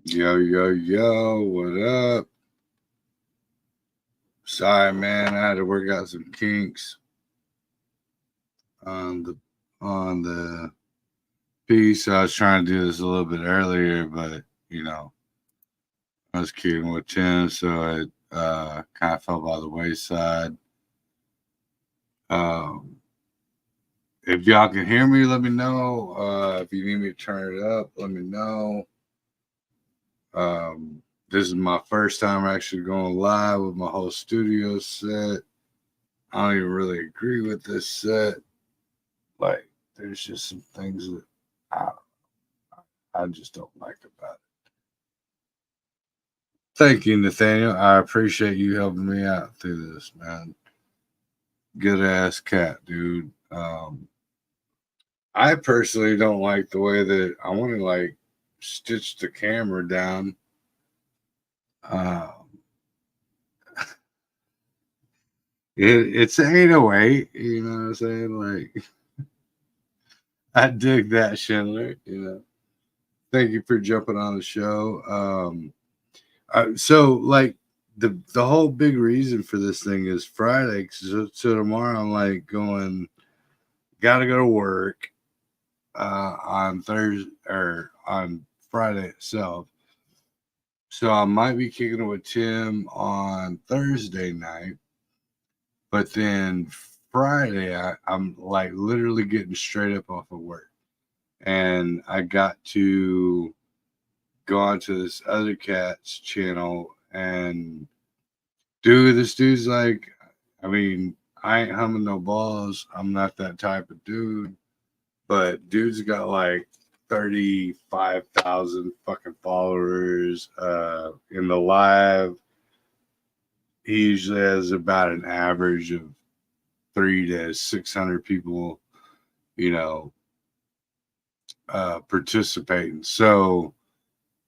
Yo, yo, yo, what up? Sorry, man, I had to work out some kinks on the piece. I was trying to do this a little bit earlier, but you know, I was kidding with Tim, so it kind of fell by the wayside. Um, if y'all can hear me, let me know. If you need me to turn it up, let me know. This is my first time actually going live with my whole studio set. I don't even really agree with this set. Like, there's just some things that I, I just don't like about it. Thank you, Nathaniel. I appreciate you helping me out through this, man. Good ass cat, dude. I personally don't like the way that I want to like stitch the camera down. Um, it's 808, you know what I'm saying? Like, I dig that, Schindler. Thank you for jumping on the show. So like the whole big reason for this thing is Friday. So tomorrow I'm like going, gotta go to work on Thursday or on Friday itself. So I might be kicking it with Tim on Thursday night, but then Friday I'm like literally getting straight up off of work, and I got to go onto this other cat's channel and dude, this dude's like, I mean, I ain't humming no balls. I'm not that type of dude. But dude's got like 35,000 fucking followers. In the live, he usually has about an average of 300 to 600 people, you know, participating. So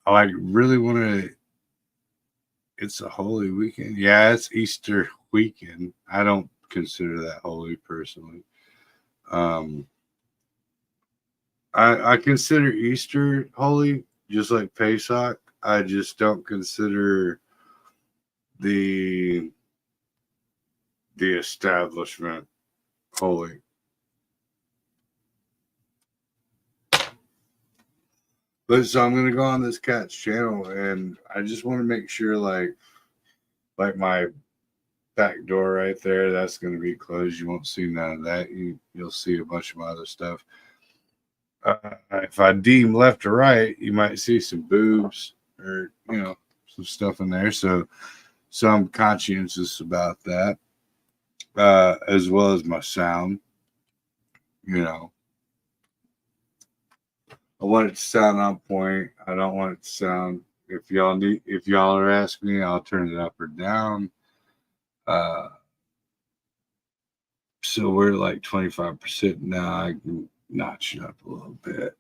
I like really want to. It's a holy weekend. Yeah, it's Easter weekend. I don't consider that holy personally. Um, I consider Easter holy, just like Pesach. I just don't consider the the establishment holy. But so I'm gonna go on this cat's channel, and I just want to make sure, like my back door right there, that's gonna be closed. You won't see none of that. You'll see a bunch of my other stuff. If I deem left or right, you might see some boobs or some stuff in there. So I'm conscientious about that, as well as my sound. You know, I want it to sound on point. I don't want it to sound. If y'all are asking me, I'll turn it up or down. Uh, so we're like 25% now. I can notch it up a little bit.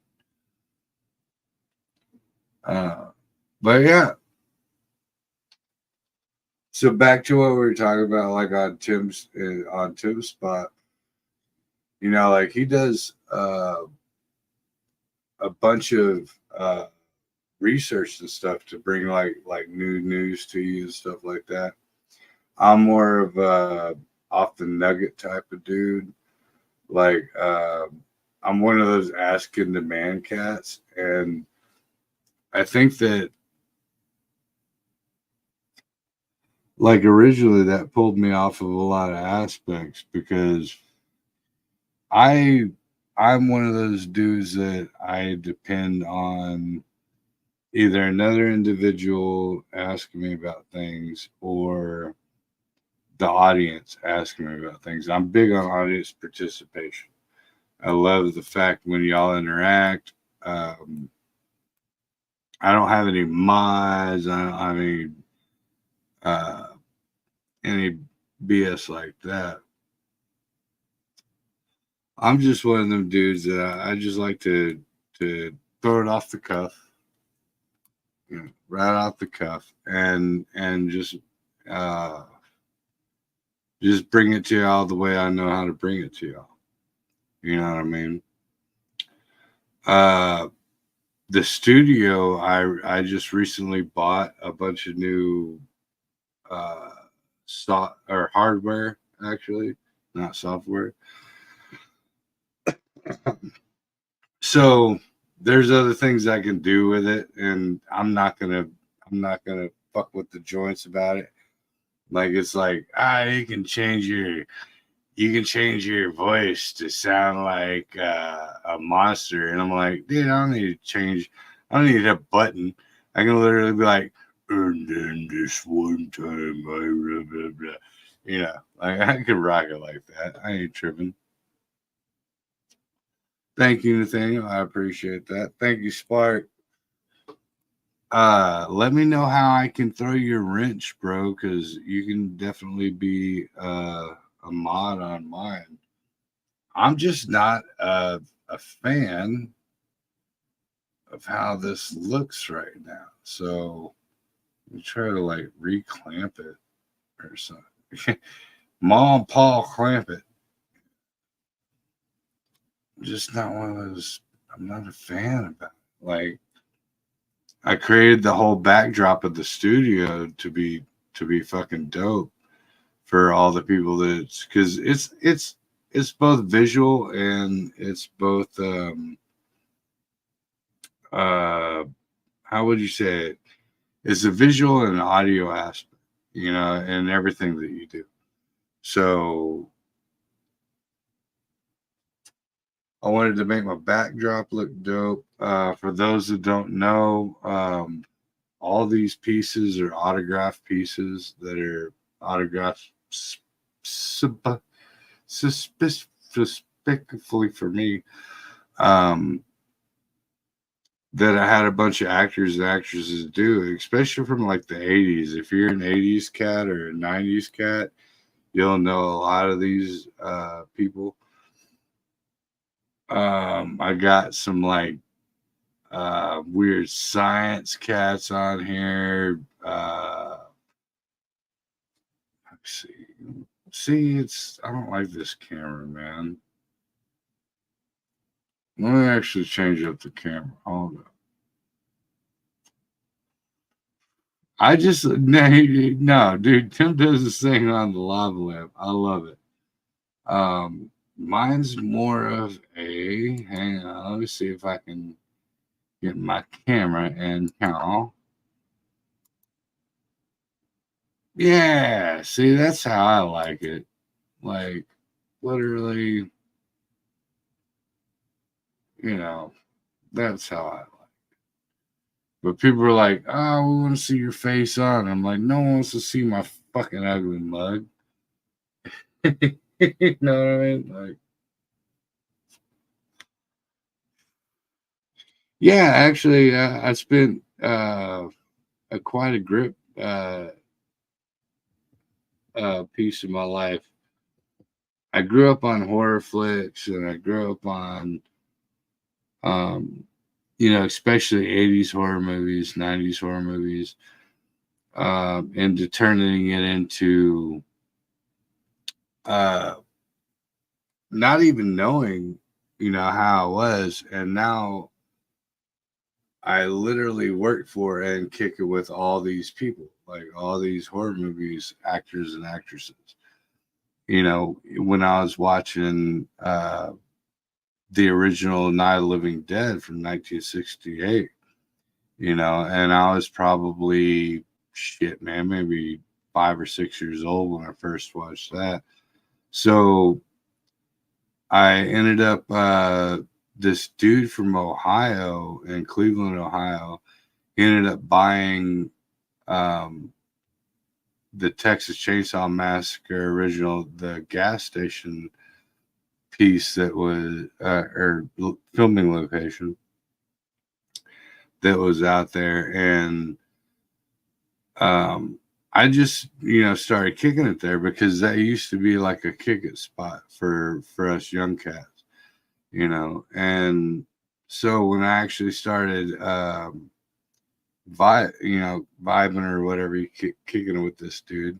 Uh, but yeah. So back to what we were talking about, like on Tim's spot. Like he does a bunch of research and stuff to bring like new news to you and stuff like that. I'm more of a off the nugget type of dude. Like I'm one of those asking the man cats, and I think that like originally that pulled me off of a lot of aspects because I I'm one of those dudes that I depend on either another individual asking me about things or the audience asking me about things. I'm big on audience participation. I love the fact when y'all interact. Um, I don't have any mods. I don't have uh, any BS like that. I'm just one of them dudes that I just like to throw it off the cuff, right off the cuff, and uh, just bring it to y'all the way I know how to bring it to y'all. You know what I mean? Uh, the studio, I just recently bought a bunch of new or hardware, actually, not software. So there's other things I can do with it, and I'm not gonna fuck with the joints about it. Like it's like you can change your voice to sound like a monster, and I'm like, dude, I don't need to change. I don't need a button. I can literally be like, and then this one time, I blah blah blah. Like I can rock it like that. I ain't tripping. Thank you, Nathaniel. I appreciate that. Thank you, Spark. Let me know how I can throw your wrench, bro, because you can definitely be a mod on mine. I'm just not a fan of how this looks right now. So let me try to like reclamp it or something. Mom, Paul, clamp it. I'm just not one of those. I'm not a fan about it. Like I created the whole backdrop of the studio to be fucking dope for all the people that because it's both visual and it's both uh how would you say it? It's a visual and audio aspect, and everything that you do. So I wanted to make my backdrop look dope. For those that don't know, all these pieces are autograph pieces that are autographed specifically for me. Um, that I had a bunch of actors and actresses do, especially from like the 80s. If you're an 80s cat or a 90s cat, you'll know a lot of these people. I got some like weird science cats on here. Let's see. See, I don't like this camera, man. Let me actually change up the camera. Hold on. I just no, dude. Tim does this thing on the lava lamp. I love it. Mine's more of a. Hang on, let me see if I can get my camera and count. Yeah, see, that's how I like it. Like, literally, you know, that's how I like it. But people are like, oh, we want to see your face on. I'm like, no one wants to see my fucking ugly mug. You know what I mean? Like, yeah, actually, I spent quite a grip piece of my life. I grew up on horror flicks, and I grew up on, um, especially 80s horror movies, 90s horror movies, and turning it into uh, not even knowing, how it was. And now I literally work for and kick it with all these people, like all these horror movies, actors and actresses. When I was watching the original Night of the Living Dead from 1968, and I was probably shit, man, maybe 5 or 6 years old when I first watched that. So I ended up this dude from Ohio in Cleveland, Ohio, he ended up buying um, the Texas Chainsaw Massacre original, the gas station piece that was or filming location that was out there, and I just started kicking it there because that used to be like a kick it spot for us young cats, and so when I actually started vibing or whatever, kicking it with this dude,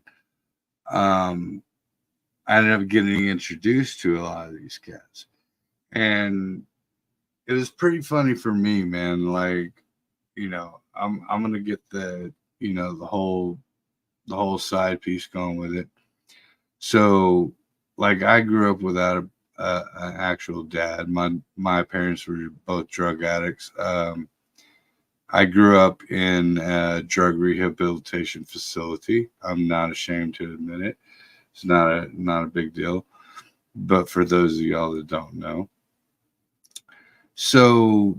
um I ended up getting introduced to a lot of these cats, and it was pretty funny for me, man. Like, I'm gonna get the whole side piece going with it. So, like, I grew up without an actual dad. My parents were both drug addicts. I grew up in a drug rehabilitation facility. I'm not ashamed to admit it. It's not a big deal. But for those of y'all that don't know, so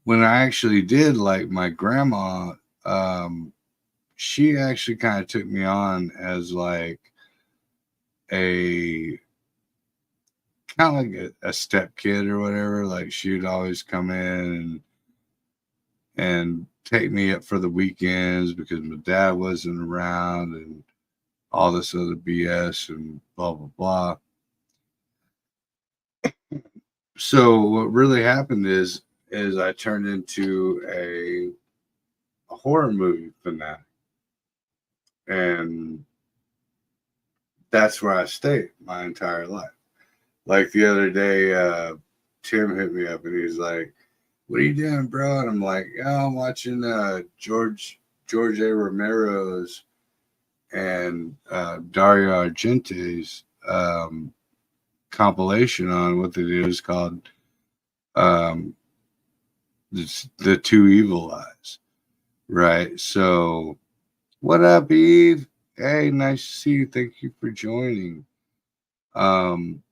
when I actually did, like, my grandma, um, she actually kind of took me on as like a kind of like a step kid or whatever. Like, she'd always come in and take me up for the weekends because my dad wasn't around and all this other BS and blah blah blah. So what really happened is I turned into a horror movie fanatic, and that's where I stayed my entire life. Like the other day, Tim hit me up and he's like, "What are you doing, bro?" And I'm like, "Yeah, I'm watching George A. Romero's and Dario Argente's compilation on what they do is called um, the Two Evil Eyes." Right. So, what up, Eve? Hey, nice to see you. Thank you for joining. Um,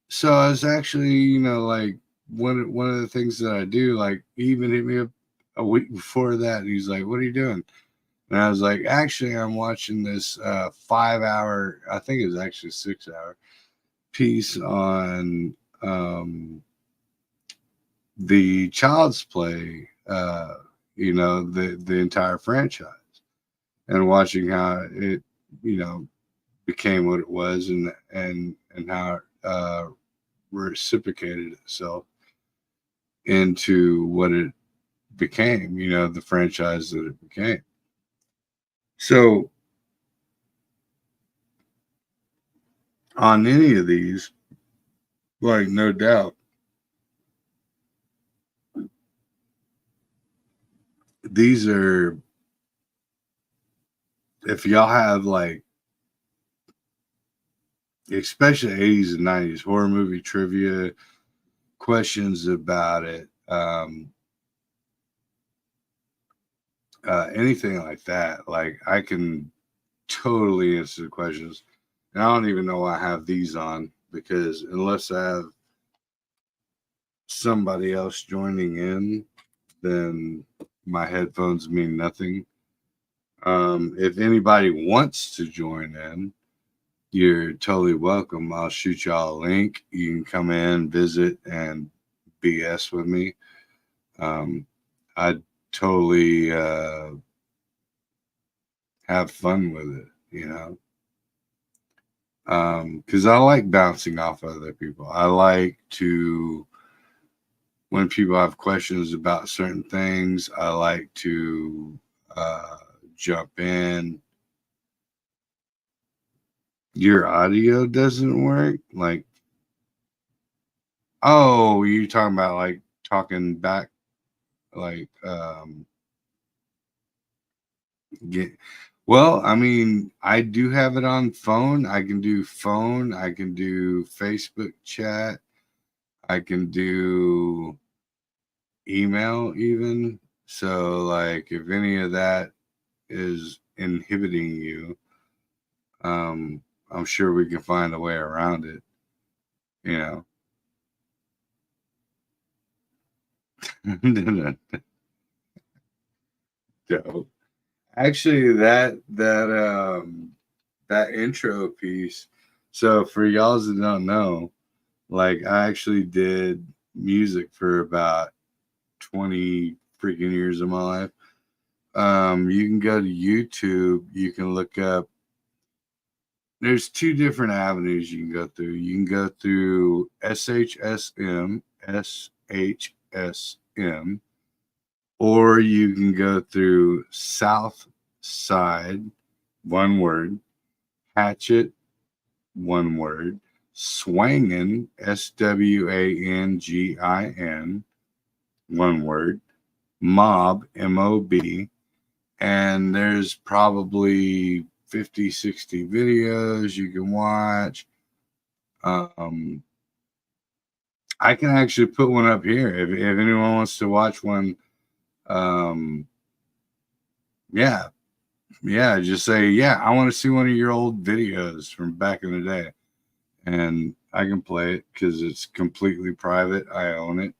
so I was actually, like, one of the things that I do, like, he even hit me up a week before that, and he's like, "What are you doing?" And I was like, "Actually, I'm watching this 5 hour, I think it was actually 6 hour piece on the Child's Play, the entire franchise, and watching how it, you know, became what it was, and how it reciprocated itself into what it became, the franchise that it became. So on any of these, like, no doubt, these are, if y'all have, like, especially 80s and 90s horror movie trivia questions about it, anything like that, like, I can totally answer the questions. And I don't even know why I have these on, because unless I have somebody else joining in, then my headphones mean nothing. If anybody wants to join in, you're totally welcome. I'll shoot y'all a link. You can come in, visit, and BS with me. I totally have fun with it, because I like bouncing off other people. I like to, when people have questions about certain things, I like to uh, jump in. Your audio doesn't work? Like, oh, you talking about, like, talking back, like, get, well, I mean, I do have it on phone. I can do phone, I can do Facebook chat, I can do email even. So, like, if any of that is inhibiting you, I'm sure we can find a way around it, you know. Dope. Actually, that intro piece. So for y'all that don't know, like, I actually did music for about 20 freaking years of my life. You can go to YouTube. You can look up. There's two different avenues you can go through. You can go through SHSM, or you can go through South Side, one word, Hatchet, one word, Swangin, SWANGIN, one word, Mob, M-O-B, and there's probably 50, 60 videos you can watch. I can actually put one up here if anyone wants to watch one. Yeah, just say, yeah, I want to see one of your old videos from back in the day, and I can play it because it's completely private. I own it.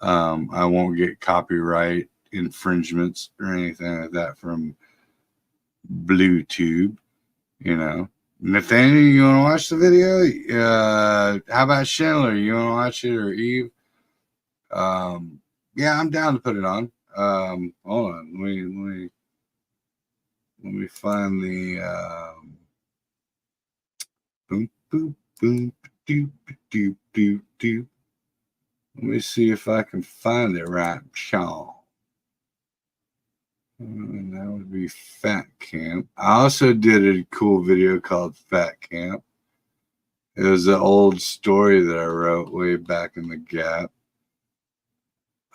I won't get copyright infringements or anything like that from BlueTube, you know. Nathaniel, you want to watch the video? How about Schindler? You want to watch it, or Eve? Yeah, I'm down to put it on. Hold on, let me find the boom, boom, boom, doop, doop, doop, doop. Let me see if I can find it right, Sean. And that would be Fat Camp. I also did a cool video called Fat Camp. It was an old story that I wrote way back in the Gap.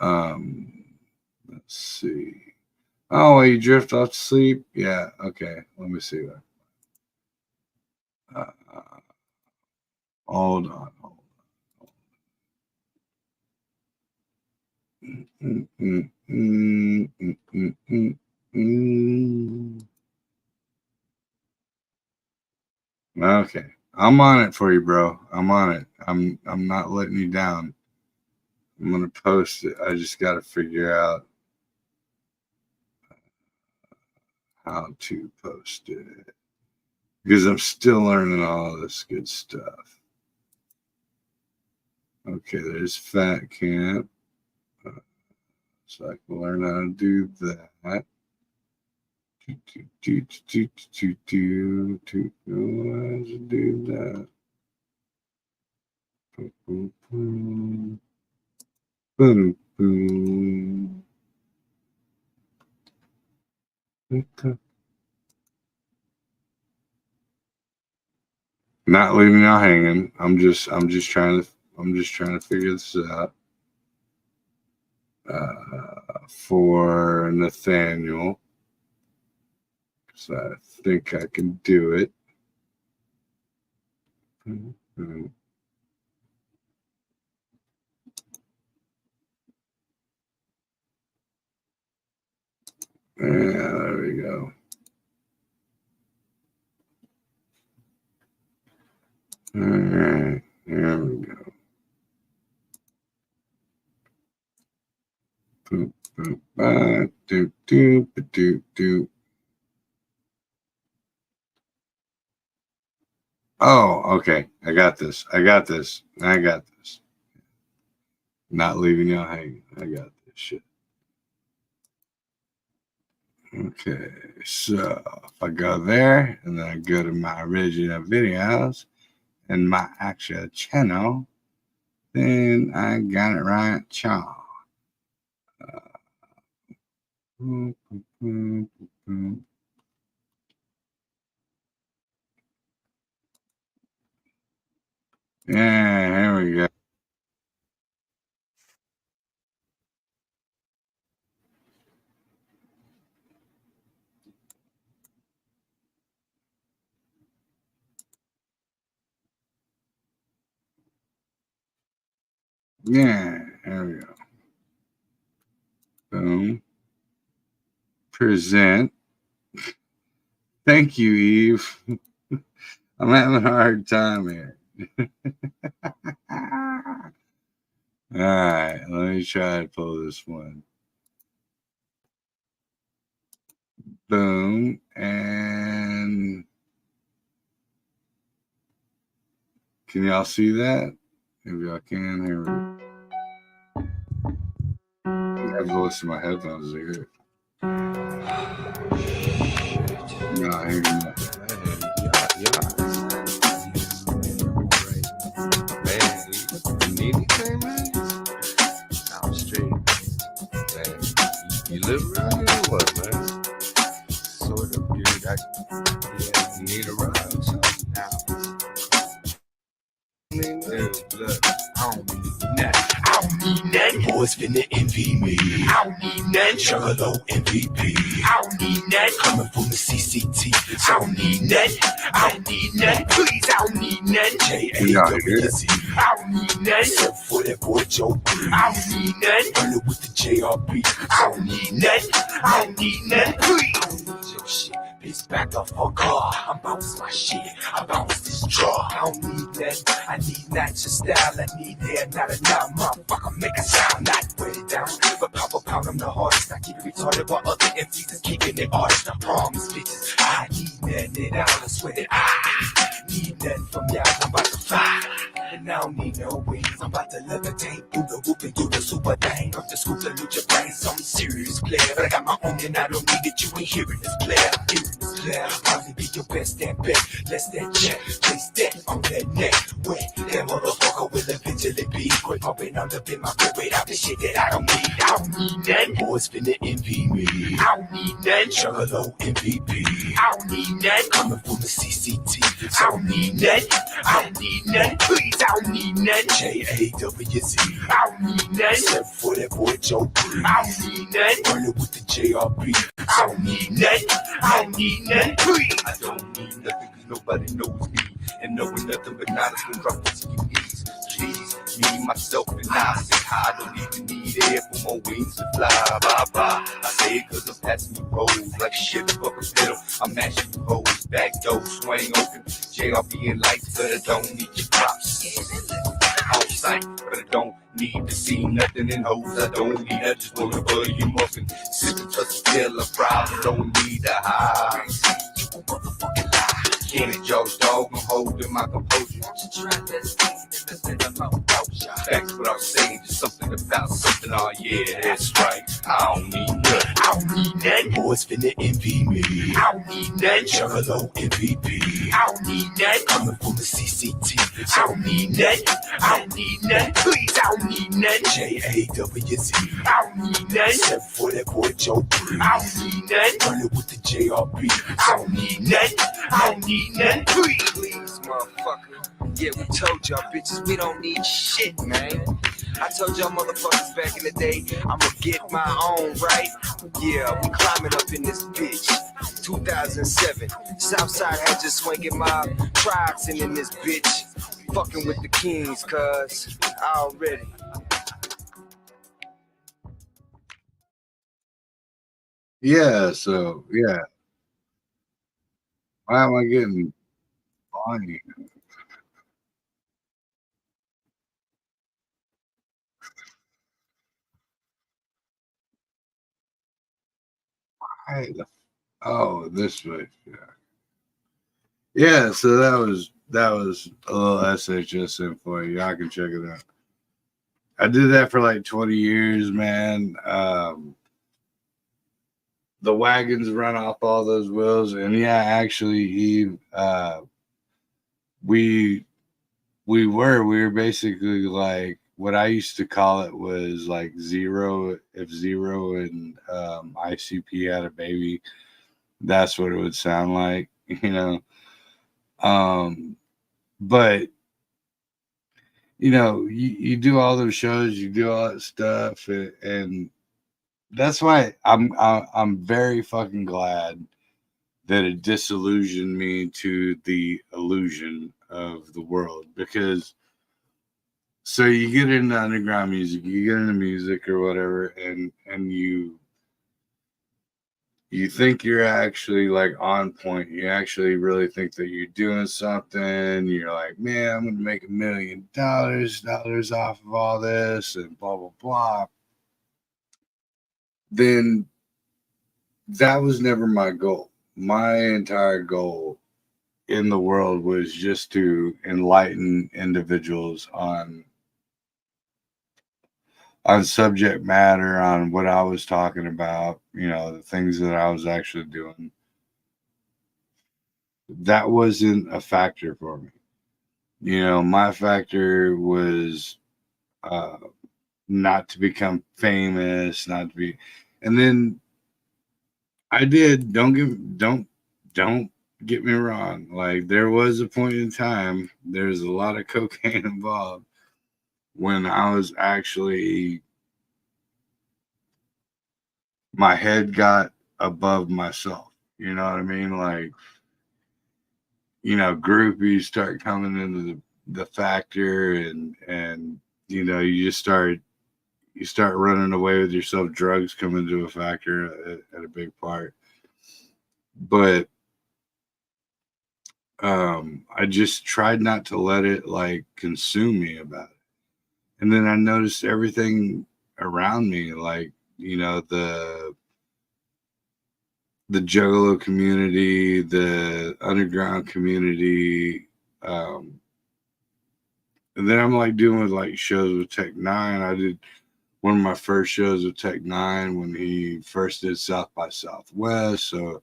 Let's see. Oh, you drift off to sleep? Yeah, okay. Let me see that. Hold on. Okay, I'm on it for you, bro. I'm on it. I'm not letting you down. I'm gonna post it. I just got to figure out how to post it because I'm still learning all this good stuff. Okay, there's Fat Camp. So I can learn how to do that. Do that. Boom, boom, boom, boom. Not leaving y'all hanging. I'm just trying to figure this out. For Nathaniel, so I think I can do it. Yeah, there we go. All right, there we go. Boop, boop, do, do, do, do. Oh, okay. I got this. Not leaving y'all hanging. I got this shit. Okay, so if I go there and then I go to my original videos and my actual channel, then I got it right, y'all. Yeah, here we go. Yeah, here we go. Boom. Present. Thank you, Eve. I'm having a hard time here. All right, let me try to pull this one. Boom. And can y'all see that? Maybe y'all can. Here we go. I have to listen to my headphones to hear it. No, I hear you. You live around here or what, man? Sort of, dude. You need a ride. So now, dude, look, I don't need nothing. I I don't need none. Boys finna envy me. I don't need none. Juggalo MVP. I don't need none. Coming from the CCTV. I don't need none. I don't need none. Please, I don't need none. J-A-W-Z. I don't need none. Except for that boy Joe B. I don't need none. Running with the J-R-B. I don't need none. I don't need none. Please. I don't need your shit. Bitch, back the fuck up. I'm bounce my shit. I bounce this draw. I don't need that. I need natural style. I need hair, not a now. Motherfucker, make a sound. Not put it down. But pop a pound, I'm the hardest. I keep it retarded while other MCs is keeping it honest. I promise, bitches. I need nothing out. I swear that I need nothing from y'all. I'm about to fly. And I don't need no wings. I'm about to levitate through the whoop and do the super thing. Off the scoop to loot your brain. Something serious, player. But I got my own and I don't need it. You ain't hearing this player. Hearing this player. Probably be your best and bet. Less that check. Place that on that neck. Wait, that motherfucker will eventually be. Quit pumping on the bin. My grip rate out the shit that I don't need. I don't need none. Boys finna envy me. I don't need none. Juggalo MVP. I don't need none. Coming from the CCTV. I don't need none. I don't need none. Please, I don't need none. J-A-W-Z. I don't need none. Except for that boy Joe B. I don't need none. Running with the J-R-B. I don't need none. I don't need none. Please. I don't need nothing because nobody knows me. And knowing nothing but knowledge will drop into your knees. Please, me, myself, and I say I don't even need air for my wings to fly. Bye bye. I say it because I'm passing the roads like shit fucking fiddle. I'm mashing the hoes, back door, swing open. JRB and lights, but I don't need your props. On sight, but I don't need to see nothing in hoes. I don't need, I just wanna butter you muffin. Sipping touch till I probably don't need to hide. You a motherfucking lie. Can't it, Joe, dog? I'm holding my composure. That's what I'm saying, just something about something. Oh yeah, that's right. I don't need nothing. I don't need nothing. Boys finna envy me. I don't need nothing. Juggalo MVP. I don't need nothing. Coming from the CCTV. I don't need nothing. I don't need nothing. Please, I don't need nothing. J-A-W-Z. I don't need nothing. Except for that boy Joe B. I don't need nothing. Running with the J-R-B. I don't need nothing. I don't need nothing. Please, motherfucker. Yeah, we told y'all bitches we don't need shit, man. I told y'all motherfuckers back in the day, I'ma get my own, right? Yeah, we climbing up in this bitch. 2007, Southside had just swinging my tribes in this bitch. Fucking with the kings, cuz already. Yeah, so yeah. Why am I getting funny? Oh, this way. Yeah, so that was a little SHS info. Y'all can check it out. I did that for like 20 years, man. The wagons run off all those wheels, and yeah, actually, we were basically like what I used to call it was like Zero. If Zero and ICP had a baby, that's what it would sound like, you know. But you know, you do all those shows, you do all that stuff, and that's why I'm very fucking glad that it disillusioned me to the illusion of the world, because so you get into underground music, you get into music or whatever, and you think you're actually like on point. You actually really think that you're doing something. You're like, man, I'm gonna make $1 million off of all this and blah blah blah. Then that was never my goal. My entire goal in the world was just to enlighten individuals on subject matter, on what I was talking about, you know, the things that I was actually doing. That wasn't a factor for me. You know, my factor was not to become famous, not to be, and then I did. Don't get me wrong. Like, there was a point in time, there's a lot of cocaine involved when I was actually, my head got above myself. You know what I mean? Like, groupies start coming into the factor, and you start running away with yourself. Drugs come into a factor at a big part. But I just tried not to let it like consume me about it. And then I noticed everything around me, like, the Juggalo community, the underground community. And then I'm like doing like shows with Tech Nine. I did one of my first shows with Tech Nine when he first did South by Southwest. So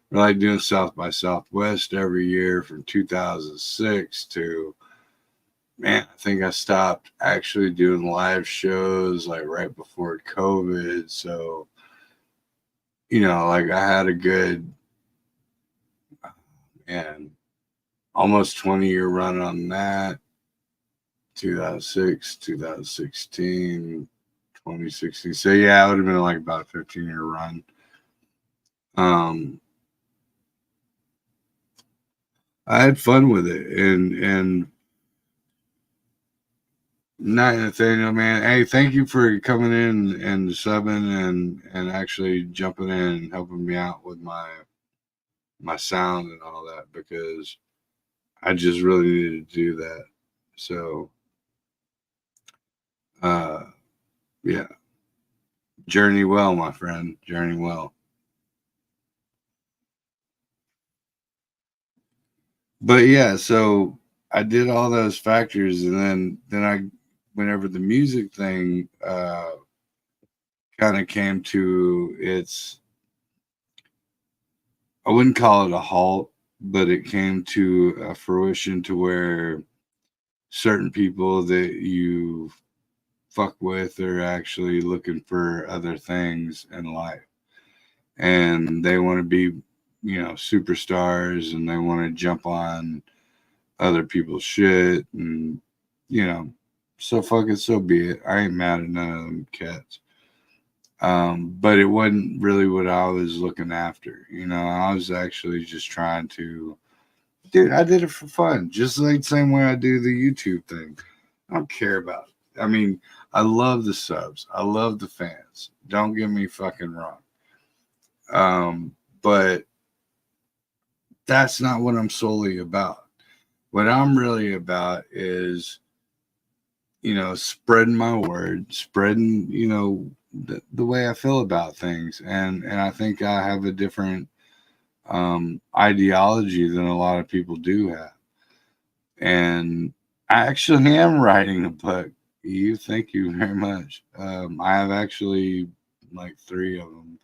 we're like doing South by Southwest every year from 2006 to, man, I think I stopped actually doing live shows like right before COVID. So, like I had a good, man, almost 20-year run on that. 2006, 2016, 2016. So yeah, it would have been like about a 15-year run. I had fun with it, and Nathaniel, man, hey, thank you for coming in and subbing and actually jumping in and helping me out with my sound and all that, because I just really needed to do that. So yeah, journey well, my friend, journey well. But yeah, so I did all those factors, and then I, whenever the music thing kind of came to its, I wouldn't call it a halt, but it came to a fruition to where certain people that you fuck with are actually looking for other things in life, and they want to be, superstars, and they want to jump on other people's shit, and so fuck it, so be it. I ain't mad at none of them cats. But it wasn't really what I was looking after. I was actually just trying to, dude, I did it for fun, just like the same way I do the YouTube thing. I don't care about it. I mean, I love the subs, I love the fans. Don't get me fucking wrong. But that's not what I'm solely about. What I'm really about is, spreading my word, spreading, the way I feel about things. And I think I have a different ideology than a lot of people do have. And I actually am writing a book. Thank you very much. I have actually like 3 of them,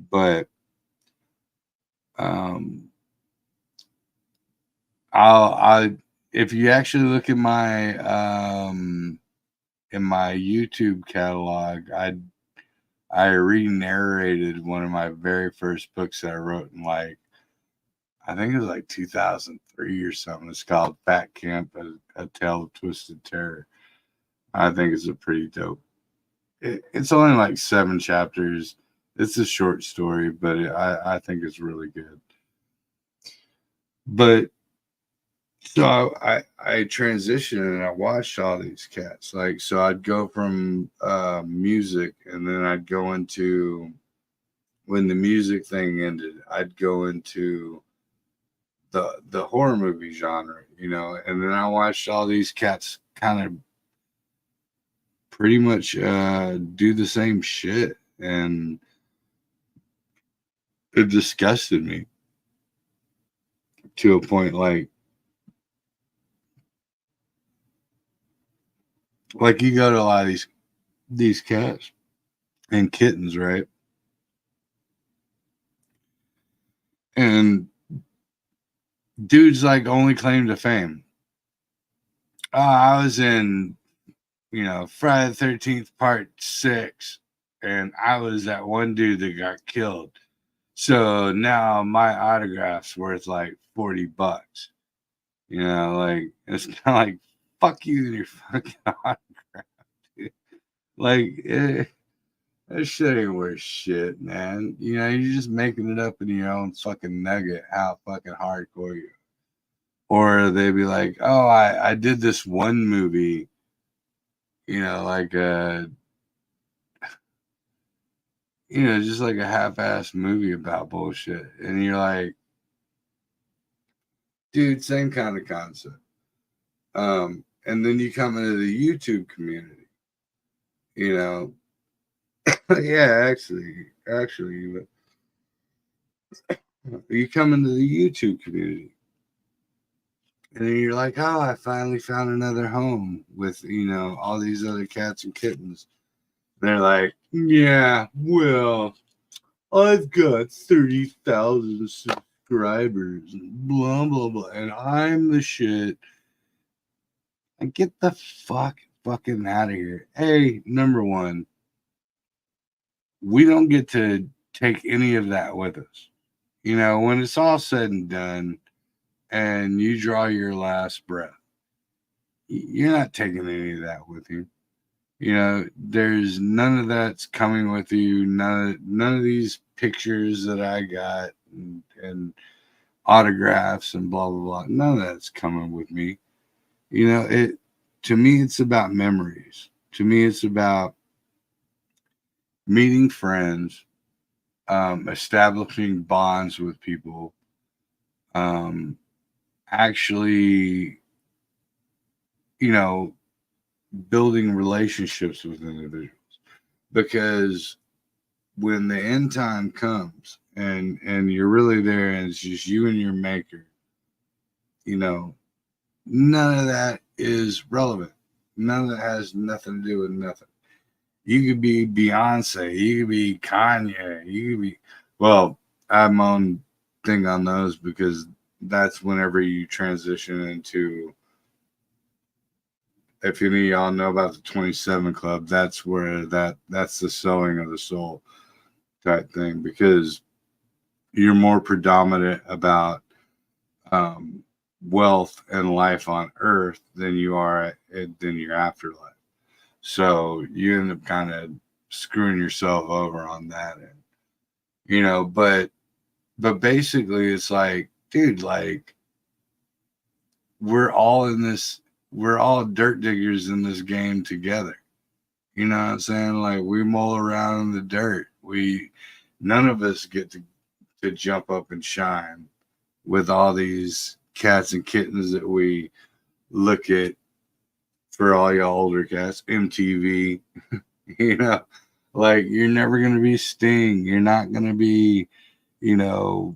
but I if you actually look at my in my YouTube catalog, I re-narrated one of my very first books that I wrote in like, I think it was like 2003 or something. It's called Fat Camp, a Tale of Twisted Terror. I think it's a pretty dope. It's only like 7 chapters. It's a short story, but I think it's really good. But so I transitioned and I watched all these cats. Like, so I'd go from music, and then I'd go into, when the music thing ended, I'd go into the horror movie genre, and then I watched all these cats kind of pretty much do the same shit, and it disgusted me to a point like you go to a lot of these cats and kittens, right? And dudes like only claim to fame. I was in, Friday the 13th part 6, and I was that one dude that got killed. So now my autograph's worth like $40. Like, it's kind of like, fuck you and your fucking autograph. Like, that shit ain't worth shit, man. You know, you're just making it up in your own fucking nugget how fucking hardcore you are. Or they'd be like, oh, I did this one movie, you know, like just like a half-assed movie about bullshit. And you're like, dude, same kind of concept. And then you come into the YouTube community, you know. Yeah, actually, you come into the YouTube community, and then you're like, oh, I finally found another home with, you know, all these other cats and kittens. They're like, yeah, well, I've got 30,000 subscribers, and blah, blah, blah, and I'm the shit. And get the fucking out of here. Hey, number one, we don't get to take any of that with us. You know, when it's all said and done and you draw your last breath, you're not taking any of that with you. You know, there's none of that's coming with you. None of these pictures that I got and autographs and blah, blah, blah. None of that's coming with me. You know, to me, it's about memories. To me, it's about meeting friends, establishing bonds with people, actually, you know, building relationships with individuals. Because when the end time comes and you're really there and it's just you and your maker, you know, none of that is relevant. None of that has nothing to do with nothing. You could be Beyonce, you could be Kanye, you could be, well, I have my own thing on those because that's whenever you transition into, if any of y'all know about the 27 Club, that's where that's the sowing of the soul type thing, because you're more predominant about wealth and life on earth than you are than your afterlife. So you end up kind of screwing yourself over on that end, you know. But basically, it's like, dude, like we're all dirt diggers in this game together. You know what I'm saying? Like we mull around in the dirt. None of us get to jump up and shine with all these cats and kittens that we look at. For all y'all older cats, MTV, you know, like you're never going to be Sting. You're not going to be, you know,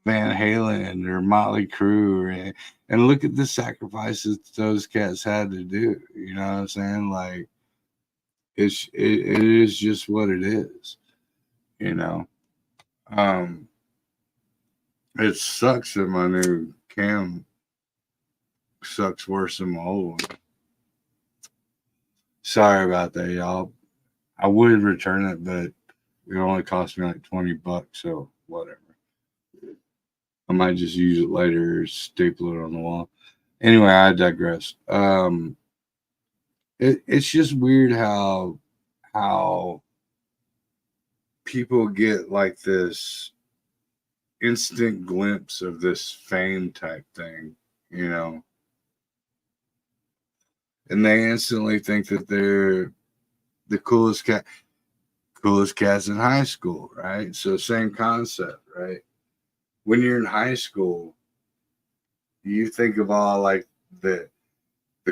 Van Halen or Motley Crue. And look at the sacrifices those cats had to do. You know what I'm saying? Like, it is just what it is, you know. It sucks that my new cam sucks worse than my old one. Sorry about that, y'all. I would return it, but it only cost me like $20, so whatever. I might just use it later or staple it on the wall. Anyway, I digress. It's just weird how people get like this instant glimpse of this fame type thing, you know. And they instantly think that they're the coolest cats in high school, right? So same concept, right? When you're in high school, you think of all like the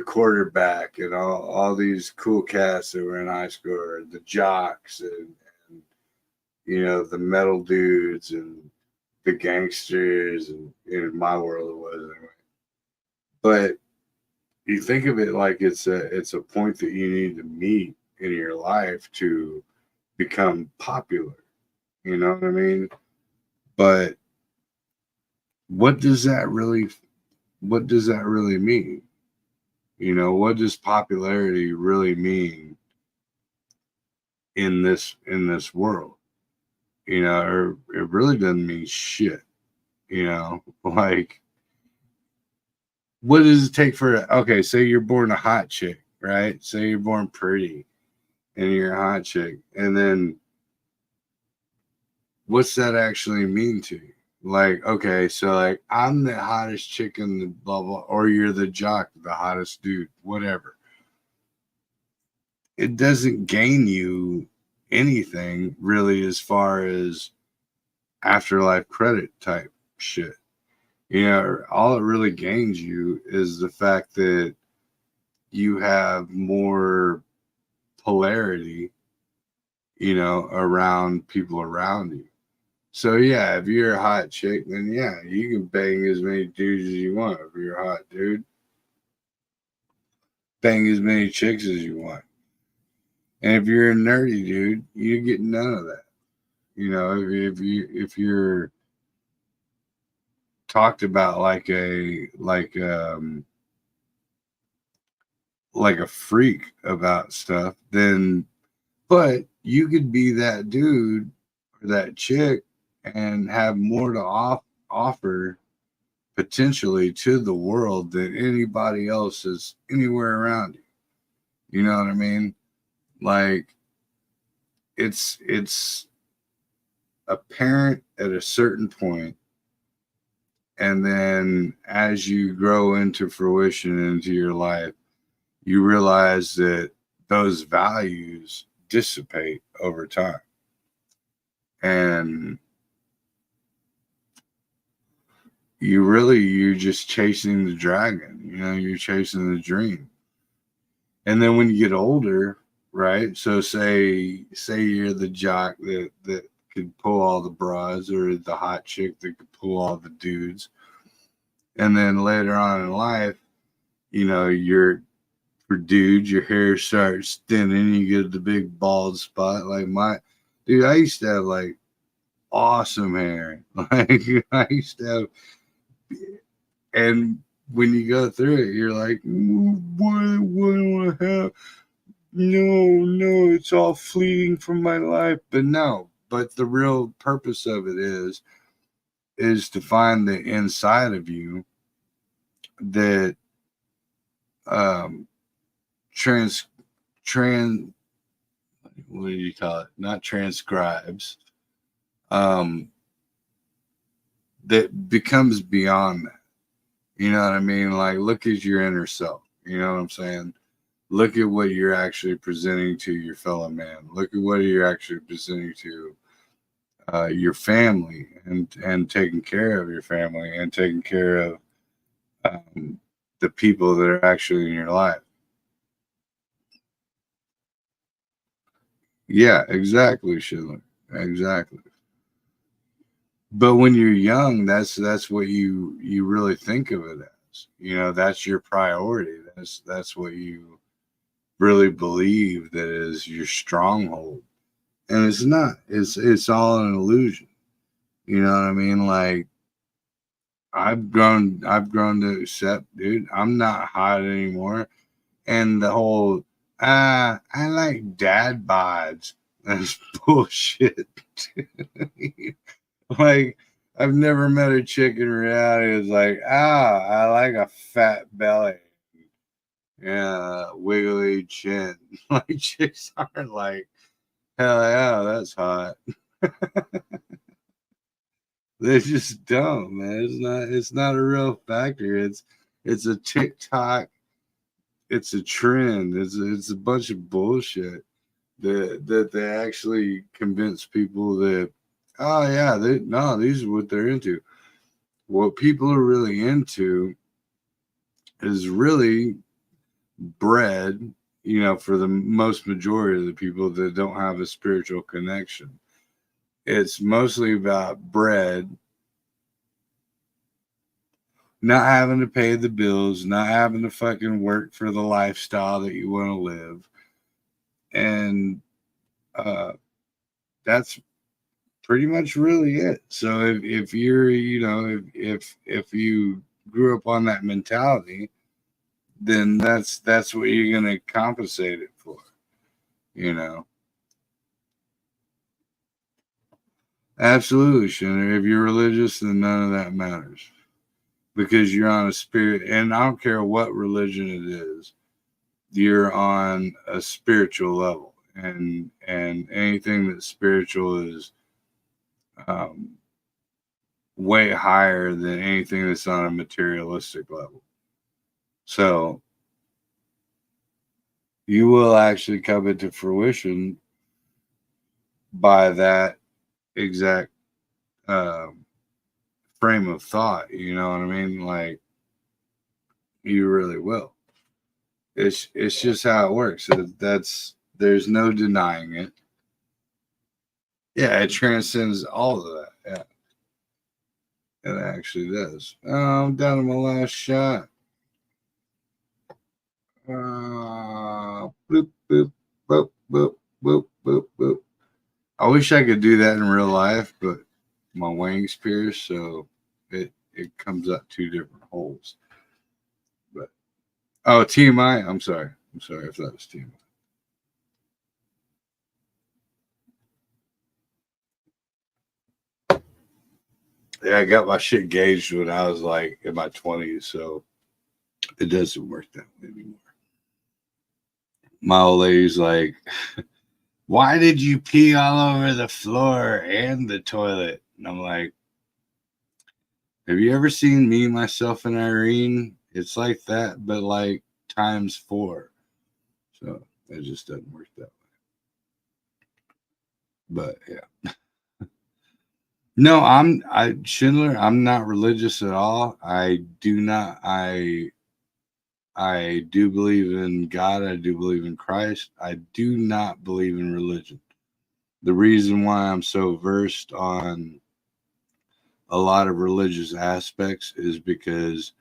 quarterback and all these cool cats that were in high school, or the jocks and you know, the metal dudes and the gangsters, and in my world it was anyway. But you think of it like it's a point that you need to meet in your life to become popular. You know what I mean? But what does that really mean? You know, what does popularity really mean in this world? You know, or it really doesn't mean shit. You know, like what does it take for, okay, say you're born a hot chick, right? Say you're born pretty and you're a hot chick, and then what's that actually mean to you? Like, okay, so like I'm the hottest chick in the blah blah, or you're the jock, the hottest dude, whatever. It doesn't gain you anything really as far as afterlife credit type shit. You know, all it really gains you is the fact that you have more polarity, you know, around people around you. So yeah, if you're a hot chick, then yeah, you can bang as many dudes as you want. If you're a hot dude, bang as many chicks as you want. And if you're a nerdy dude, you get none of that. You know, if you're talked about like a freak about stuff, then but you could be that dude or that chick and have more to offer potentially to the world than anybody else is anywhere around you. You know what I mean? Like it's apparent at a certain point, and then as you grow into fruition into your life, you realize that those values dissipate over time. And you're just chasing the dragon, you know, you're chasing the dream. And then when you get older, right? So say you're the jock that could pull all the bras, or the hot chick that could pull all the dudes. And then later on in life, you know, for dudes, your hair starts thinning, you get the big bald spot. Like dude, I used to have like awesome hair. Like I used to have, and when you go through it, you're like, what do I have? No, it's all fleeting from my life. But no, but the real purpose of it is to find the inside of you that trans what do you call it? Not transcribes. That becomes beyond that. You know what I mean? Like, look at your inner self. You know what I'm saying? Look at what you're actually presenting to your fellow man. Look at what you're actually presenting to your family, and taking care of your family, and taking care of the people that are actually in your life. Yeah, exactly, Schindler. Exactly. But when you're young, that's what you really think of it as. You know, that's your priority. That's what you really believe that is your stronghold. And it's not. It's all an illusion. You know what I mean? Like I've grown to accept, dude, I'm not hot anymore. And the whole I like dad bods. That's bullshit. Like, I've never met a chick in reality who's like, I like a fat belly. Yeah, wiggly chin. Like, chicks aren't like, hell yeah, that's hot. They just don't, man. It's not a real factor. It's a TikTok, it's a trend. It's a bunch of bullshit that they actually convince people that, oh yeah, no, these are what they're into. What people are really into is really bread, you know, for the most majority of the people that don't have a spiritual connection. It's mostly about bread, not having to pay the bills, not having to fucking work for the lifestyle that you want to live. And that's pretty much really it. So if you're, you know, if you grew up on that mentality, then that's what you're gonna compensate it for, you know. Absolutely, Shinner. If you're religious, then none of that matters, because you're on a spirit, and I don't care what religion it is, you're on a spiritual level, and anything that's spiritual is way higher than anything that's on a materialistic level. So you will actually come into fruition by that exact frame of thought. You know what I mean? Like, you really will. It's just how it works. There's no denying it. Yeah, it transcends all of that. Yeah. It actually does. I'm down to my last shot. Boop, boop, boop, boop, boop, boop, boop. I wish I could do that in real life, but my wings pierced, so it comes up two different holes. But TMI. I'm sorry if that was TMI. Yeah, I got my shit gauged when I was like in my 20s, so it doesn't work that way anymore. My old lady's like, why did you pee all over the floor and the toilet? And I'm like, have you ever seen me, myself, and Irene? It's like that, but like times 4. So it just doesn't work that way. But yeah. No, Schindler, I'm not religious at all. I do believe in God. I do believe in Christ. I do not believe in religion. The reason why I'm so versed on a lot of religious aspects is because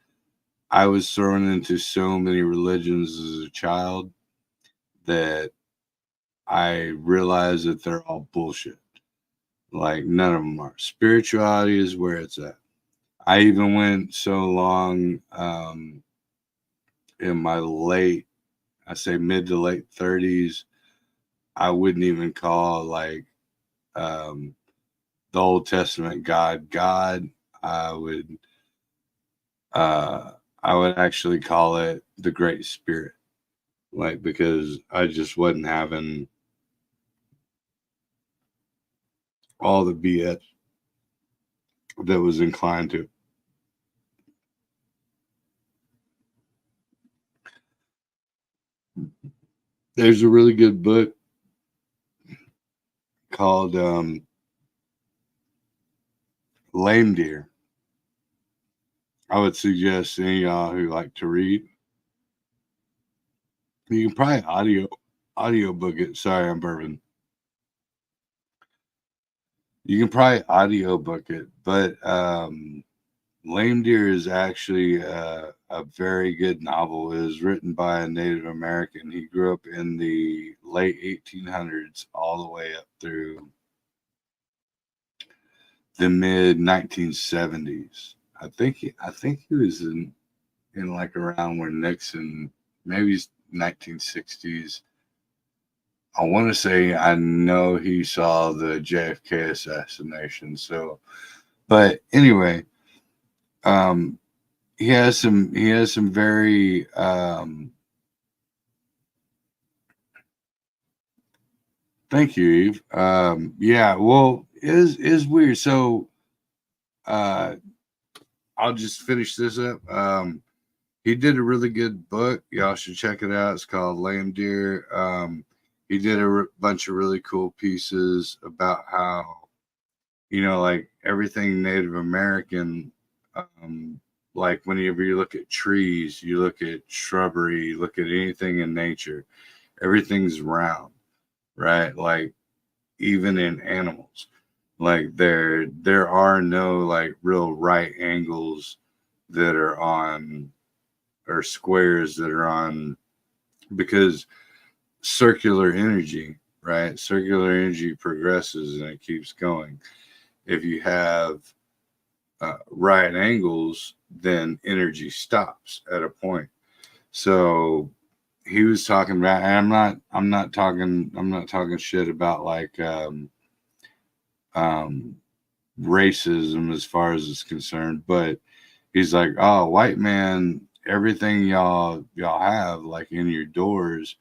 I was thrown into so many religions as a child that I realized that they're all bullshit. Like, none of them are. Spirituality is where it's at. I even went so long in my mid to late 30s, I wouldn't even call like the Old Testament God. I would actually call it the Great Spirit, like, because I just wasn't having all the BS that was inclined to. There's a really good book called Lame Deer. I would suggest any of y'all who like to read, you can probably audio book it. Sorry, I'm bourbon. You can probably audio book it, but Lame Deer is actually a very good novel. It was written by a Native American. He grew up in the late 1800s all the way up through the mid 1970s. I think he was in like around where Nixon, maybe 1960s. I want to say I know he saw the JFK assassination. So, but anyway, he has some very thank you, Eve. Yeah, well, is weird. So I'll just finish this up. He did a really good book. Y'all should check it out. It's called Lame Deer. He did a bunch of really cool pieces about how, like everything Native American, like whenever you look at trees, you look at shrubbery, you look at anything in nature, everything's round, right? Like even in animals, like there are no like real right angles that are on, or squares that are on, because circular energy, right? Circular energy progresses and it keeps going. If you have right angles, then energy stops at a point. So he was talking about, and I'm not talking shit about like racism as far as it's concerned, but he's like, oh, white man, everything y'all have like in your doors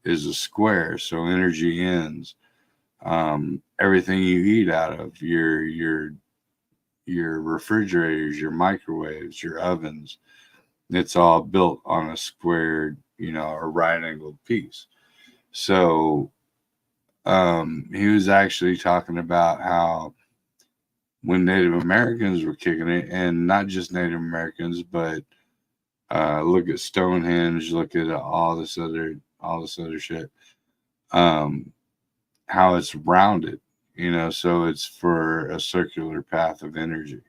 is a square, so energy ends. Everything you eat out of your refrigerators, your microwaves, your ovens, it's all built on a squared, a right angled piece. So he was actually talking about how when Native Americans were kicking it, and not just Native Americans, but look at Stonehenge, look at all this other shit. How it's rounded, so it's for a circular path of energy.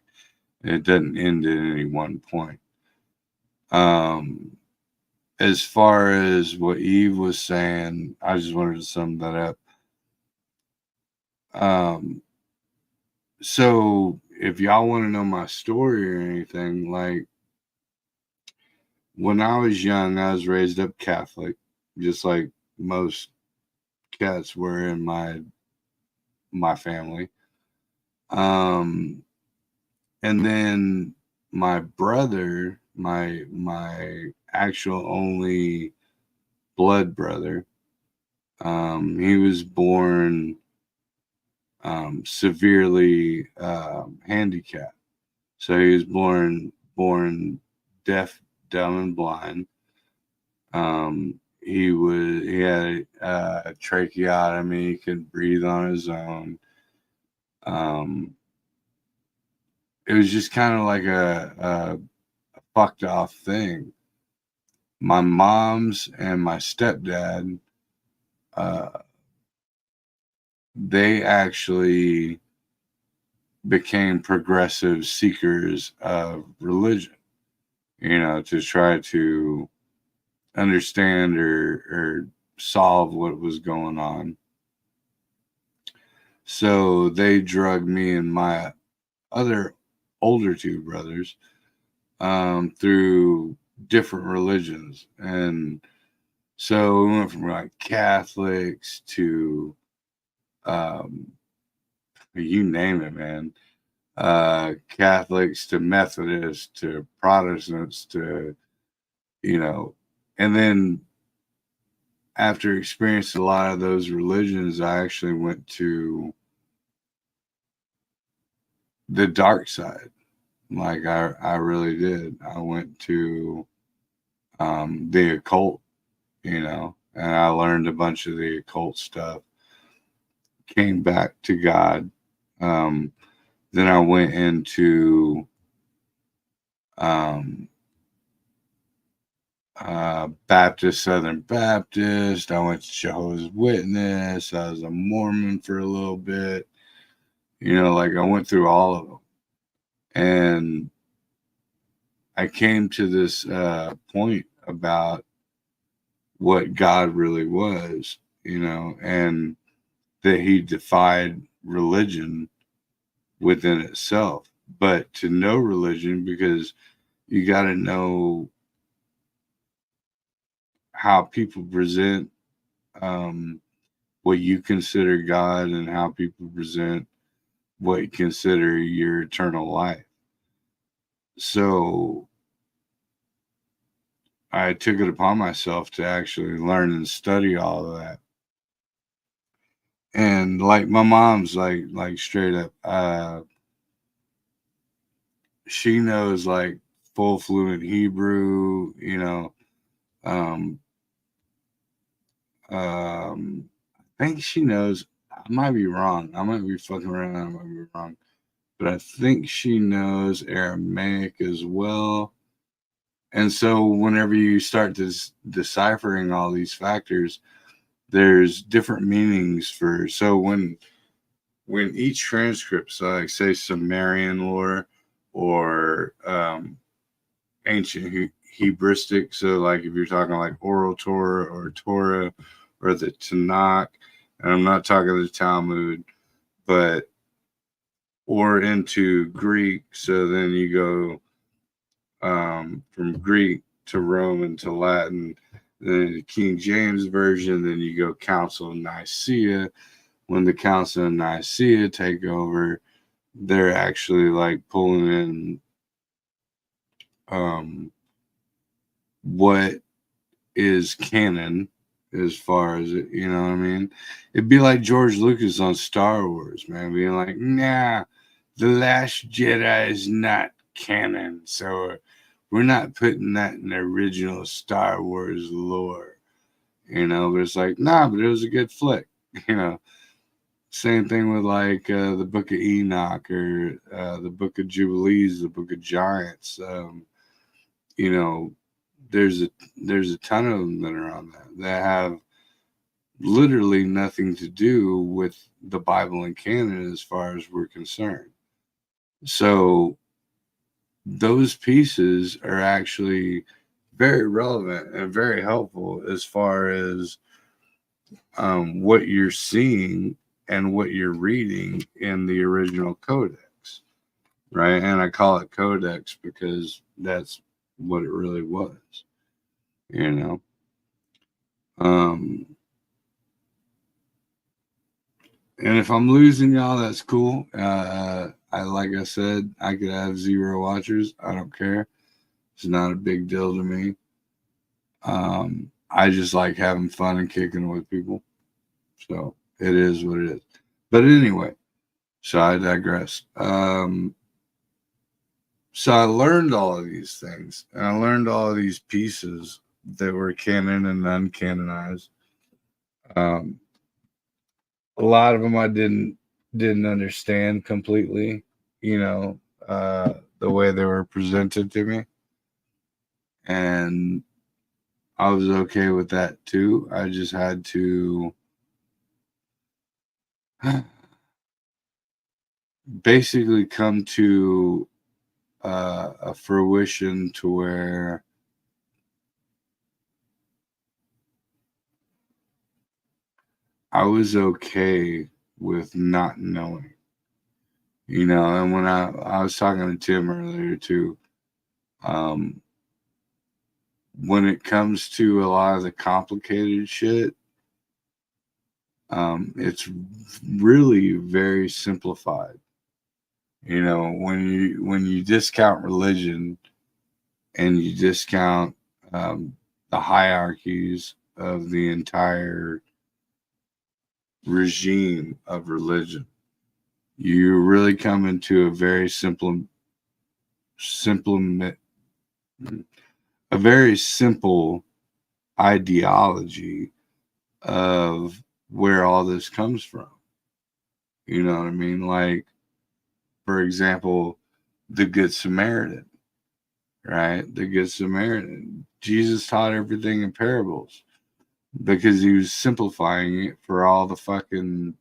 It doesn't end at any one point. As far as what Eve was saying, I just wanted to sum that up. So if y'all want to know my story or anything, like when I was young, I was raised up Catholic, just like most cats were in my family. And then my brother, my actual only blood brother, he was born severely handicapped. So he was born deaf, dumb, and blind. He had a tracheotomy. He couldn't breathe on his own. It was just kind of like a fucked off thing. My mom's and my stepdad, they actually became progressive seekers of religion, to try to understand or solve what was going on. So they drugged me and my other older two brothers through different religions. And so we went from like Catholics to you name it, man. Catholics to Methodists to Protestants to, and then after experiencing a lot of those religions, I actually went to the dark side. Like I really did. I went to the occult, and I learned a bunch of the occult stuff. Came back to God. Then I went into Baptist, Southern Baptist. I went to Jehovah's Witness. I was a Mormon for a little bit. Like I went through all of them. And I came to this point about what God really was, and that he defied religion within itself. But to know religion, because you got to know how people present what you consider God and how people present what you consider your eternal life. So I took it upon myself to actually learn and study all of that. And like my mom's like straight up, she knows like full fluent Hebrew, I think she knows. I might be wrong. I might be fucking around. I might be wrong. But I think she knows Aramaic as well. And so whenever you start deciphering all these factors, there's different meanings for. So when each transcript, so like say Sumerian lore or ancient Hebrewistic, so like if you're talking like oral Torah or Torah or the Tanakh, and I'm not talking the Talmud, but or into Greek, so then you go from Greek to Roman to Latin, then the King James Version, then you go Council of Nicaea. When the Council of Nicaea take over, they're actually like pulling in what is canon, as far as it, you know what I mean? It'd be like George Lucas on Star Wars, man, being like, nah, The Last Jedi is not canon, so we're not putting that in the original Star Wars lore, you know. But it's like, nah, but it was a good flick, you know. Same thing with like the Book of Enoch or the Book of Jubilees, the Book of Giants. You know, there's a ton of them that are on that have literally nothing to do with the Bible and canon as far as we're concerned. So those pieces are actually very relevant and very helpful as far as what you're seeing and what you're reading in the original codex, right? And I call it codex because that's what it really was, you know. And if I'm losing y'all, that's cool. Like I said, I could have 0 watchers. I don't care. It's not a big deal to me. I just like having fun and kicking with people. So it is what it is. But anyway, so I digress. So I learned all of these things, and I learned all of these pieces that were canon and uncanonized. A lot of them I didn't understand completely, you know, the way they were presented to me, and I was okay with that too. I just had to basically come to a fruition to where I was okay with not knowing, you know. And when I was talking to Tim earlier too, when it comes to a lot of the complicated shit, it's really very simplified. You know, when you discount religion and you discount the hierarchies of the entire regime of religion, you really come into a very a very simple ideology of where all this comes from. You know what I mean? Like, for example, the Good Samaritan, right? The Good Samaritan. Jesus taught everything in parables because he was simplifying it for all the fucking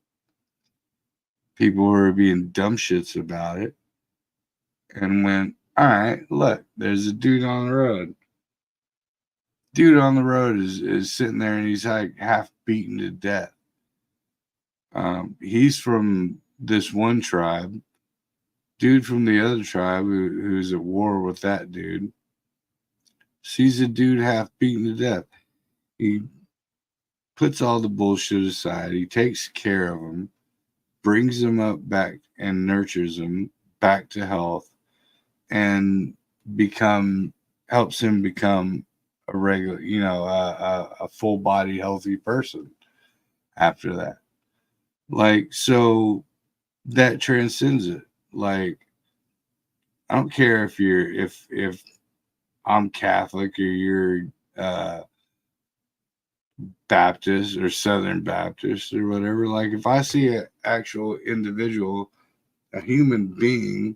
people who are being dumb shits about it, and went, all right, look, there's a dude on the road. Dude on the road is sitting there and he's like half beaten to death. He's from this one tribe. Dude from the other tribe who's at war with that dude sees a dude half beaten to death. He puts all the bullshit aside. He takes care of him, brings him up back and nurtures him back to health, and helps him become a regular, you know, a full body healthy person after that. Like, so that transcends it. Like, I don't care if if I'm Catholic or you're Baptist or Southern Baptist or whatever. Like, if I see an actual individual, a human being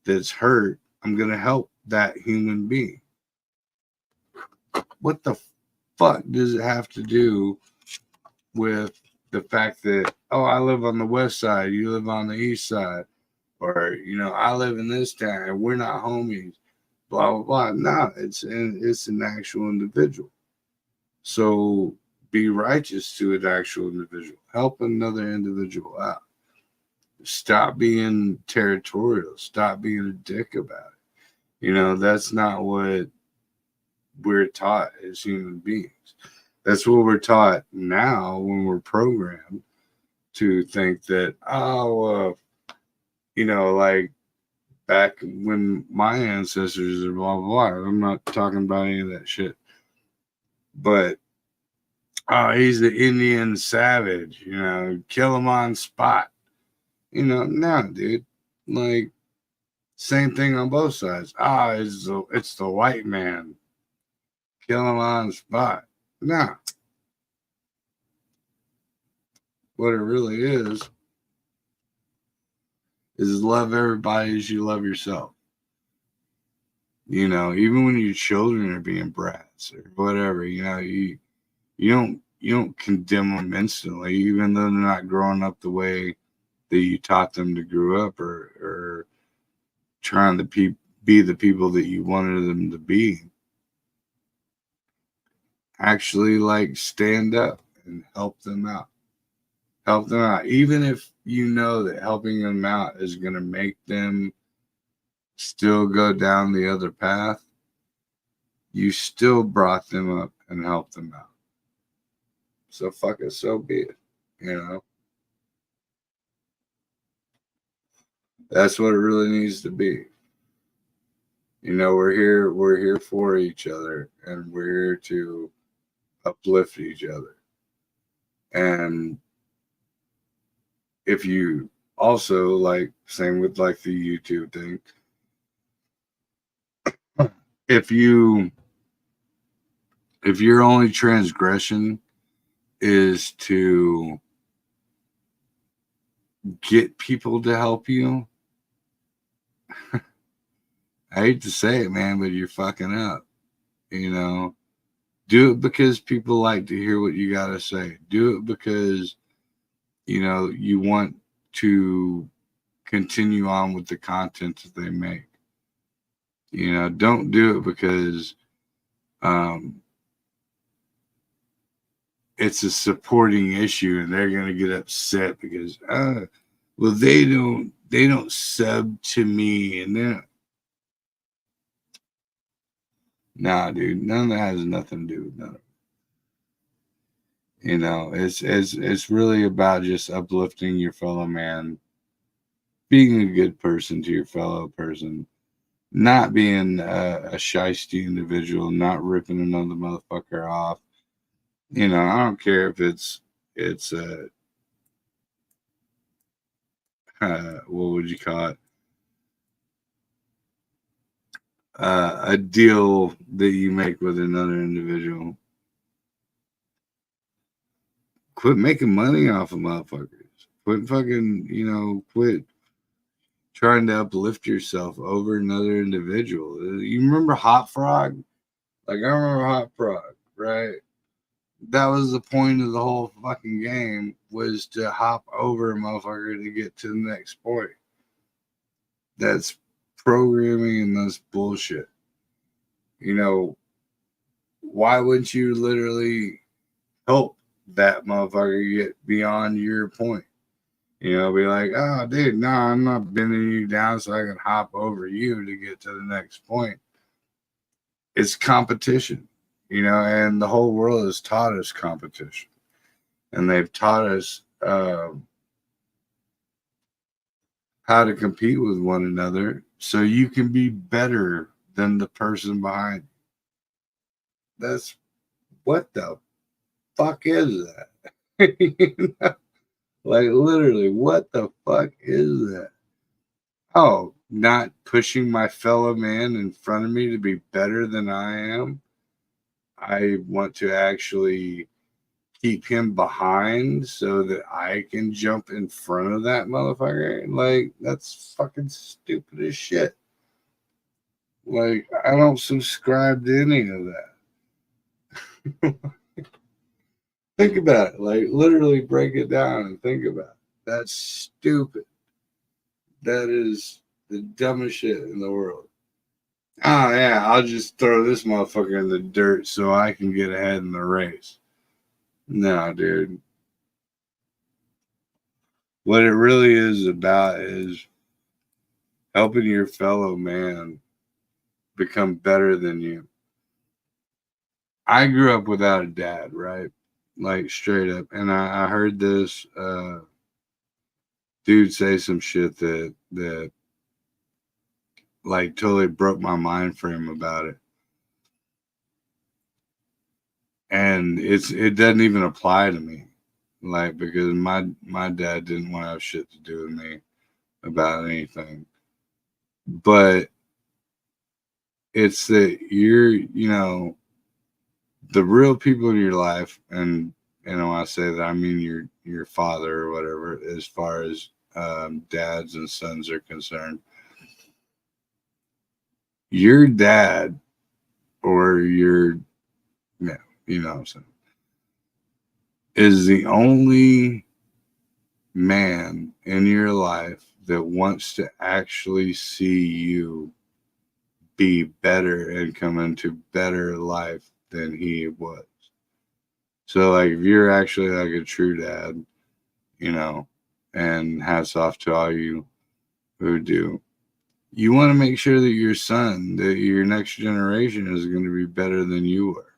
that's hurt, I'm gonna help that human being. What the fuck does it have to do with the fact that, oh, I live on the west side, you live on the east side, or, you know, I live in this town and we're not homies, blah blah blah? No, it's an actual individual. So be righteous to an actual individual. Help another individual out. Stop being territorial. Stop being a dick about it. You know, that's not what we're taught as human beings. That's what we're taught now when we're programmed to think that, you know, like back when my ancestors are blah, blah, blah. I'm not talking about any of that shit. But oh, he's the Indian savage, kill him on spot. No, dude. Like, same thing on both sides. It's the white man. Kill him on spot. No. What it really is love everybody as you love yourself. Even when your children are being brats or whatever, you don't condemn them instantly, even though they're not growing up the way that you taught them to grow up, or trying to be the people that you wanted them to be. Actually, like, stand up and help them out. Help them out. Even if you know that helping them out is going to make them still go down the other path, you still brought them up and helped them out. So fuck it, so be it. That's what it really needs to be. We're here for each other, and we're here to uplift each other. And if you also, like, same with like the YouTube thing, if your only transgression is to get people to help you, I hate to say it, man, but you're fucking up. Do it because people like to hear what you got to say. Do it because, you want to continue on with the content that they make. Don't do it because it's a supporting issue and they're going to get upset because, well, they don't sub to me, and then, nah, dude, none of that has nothing to do with none of it. It's really about just uplifting your fellow man, being a good person to your fellow person, not being a shiesty individual, not ripping another motherfucker off. I don't care if it's what would you call it? A deal that you make with another individual. Quit making money off of motherfuckers. Quit fucking, quit trying to uplift yourself over another individual. You remember Hot Frog? Like, I remember Hot Frog, right? That was the point of the whole fucking game, was to hop over a motherfucker to get to the next point. That's programming, and that's bullshit. Why wouldn't you literally help that motherfucker get beyond your point? Be like, oh, dude, no, I'm not bending you down so I can hop over you to get to the next point. It's competition, and the whole world has taught us competition. And they've taught us how to compete with one another so you can be better than the person behind you. That's, what the fuck is that? Like, literally, what the fuck is that? Oh, not pushing my fellow man in front of me to be better than I am. I want to actually keep him behind so that I can jump in front of that motherfucker. Like, that's fucking stupid as shit. Like, I don't subscribe to any of that. Think about it. Like, literally break it down and think about it. That's stupid. That is the dumbest shit in the world. Oh, yeah, I'll just throw this motherfucker in the dirt so I can get ahead in the race. No, dude. What it really is about is helping your fellow man become better than you. I grew up without a dad, right? Like, straight up. And I heard this dude say some shit that like totally broke my mind frame about it. and it doesn't even apply to me, like, because my dad didn't want to have shit to do with me about anything. But it's that the real people in your life, and when I say that, I mean your father or whatever, as far as dads and sons are concerned. Your dad or yeah, you know what I'm saying, is the only man in your life that wants to actually see you be better and come into better life than he was. So, like, if you're actually like a true dad, you know, and hats off to all you who do, you want to make sure that your son, that your next generation is going to be better than you were,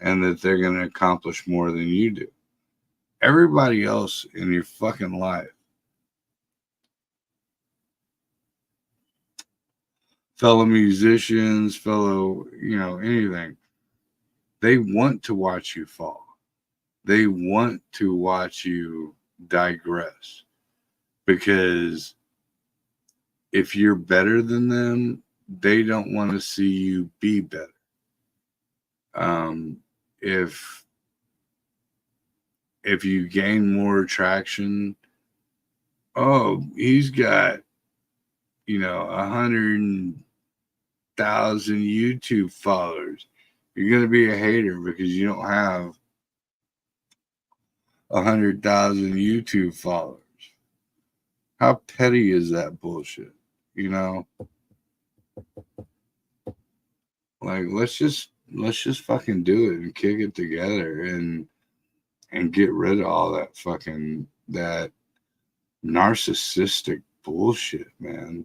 and that they're going to accomplish more than you do. Everybody else in your fucking life, fellow musicians, fellow, anything, they want to watch you fall. They want to watch you digress, because if you're better than them, they don't want to see you be better. If you gain more traction, oh, he's got 100,000 YouTube followers. You're gonna be a hater because you don't have 100,000 YouTube followers. How petty is that bullshit? Like, let's just fucking do it and kick it together and get rid of all that narcissistic bullshit, man.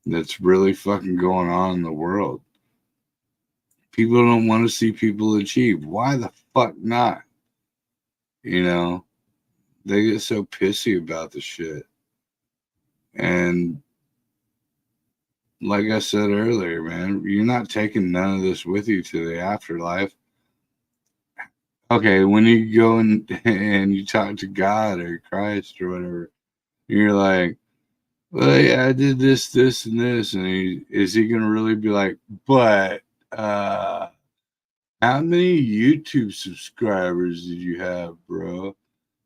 That's really fucking going on in the world. People don't want to see people achieve. Why the fuck not? They get so pissy about the shit. And like I said earlier, man, you're not taking none of this with you to the afterlife. Okay, when you go and you talk to God or Christ or whatever, you're like, well, yeah, I did this, this, and this. And is he going to really be like, but how many YouTube subscribers did you have, bro?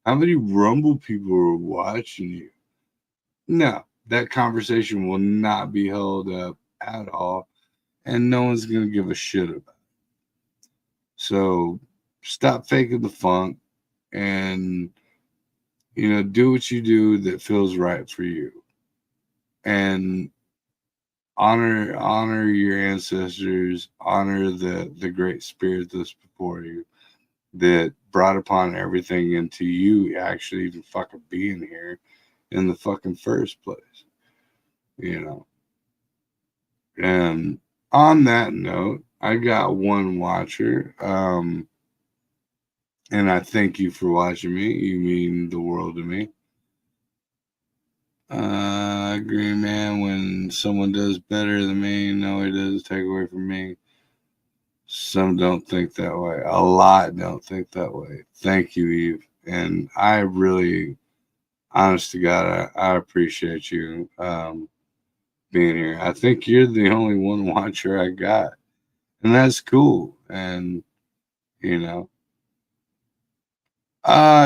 How many Rumble people were watching you? No, that conversation will not be held up at all. And no one's going to give a shit about it. So stop faking the funk and, do what you do that feels right for you. And honor your ancestors, honor the great spirit that's before you, that brought upon everything into you actually even fucking being here in the fucking first place. And on that note, I got one watcher, and I thank you for watching me. You mean the world to me. I agree, man. When someone does better than me, no, it does take away from me. Some don't think that way. A lot don't think that way. Thank you, Eve. And I really, honest to God, I appreciate you being here. I think you're the only one watcher I got. And that's cool. And,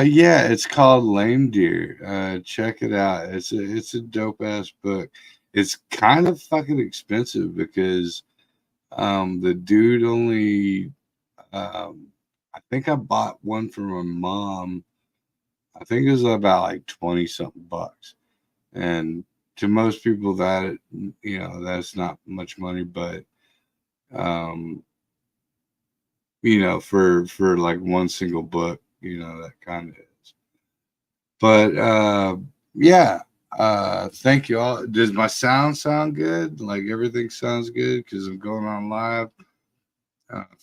yeah, it's called Lame Deer. Check it out. It's a dope ass book. It's kind of fucking expensive because the dude only I think I bought one for my mom. I think it was about like 20 something bucks. And to most people that that's not much money, but for like one single book, that kind of is. But yeah, thank you all. Does my sound good? Like, everything sounds good? Because I'm going on live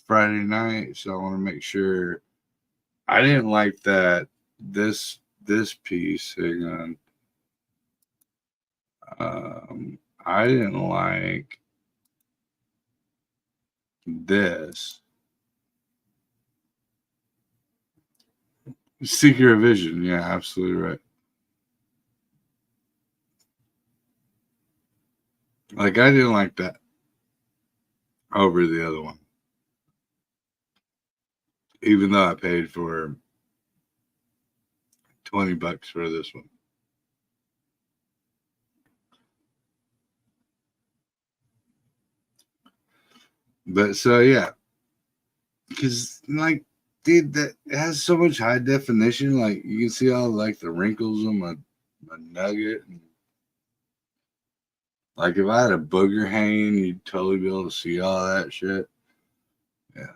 Friday night, so I want to make sure. I didn't like that this piece. Hang on. I didn't like this. Seeker of Vision. Yeah, absolutely right. Like, I didn't like that over the other one. Even though I paid for $20 for this one. But so, yeah. Because, like, dude, that it has so much high definition. Like, you can see all, like, the wrinkles on my nugget. And, like, if I had a booger hanging, you'd totally be able to see all that shit. Yeah.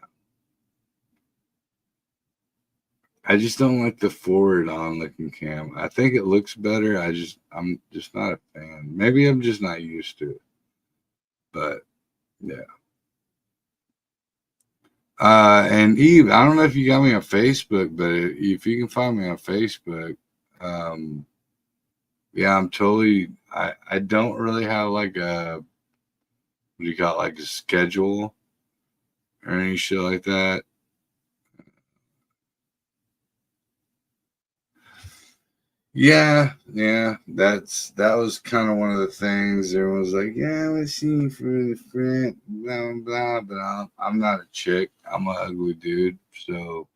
I just don't like the forward on looking cam. I think it looks better. I'm just not a fan. Maybe I'm just not used to it. But yeah. And Eve, I don't know if you got me on Facebook, but if you can find me on Facebook, yeah, I'm totally. I don't really have like a, what do you call it, like a schedule or any shit like that. Yeah, that was kind of one of the things. Everyone was like, "Yeah, let's see for the friend, blah blah blah." But I'm not a chick. I'm an ugly dude, so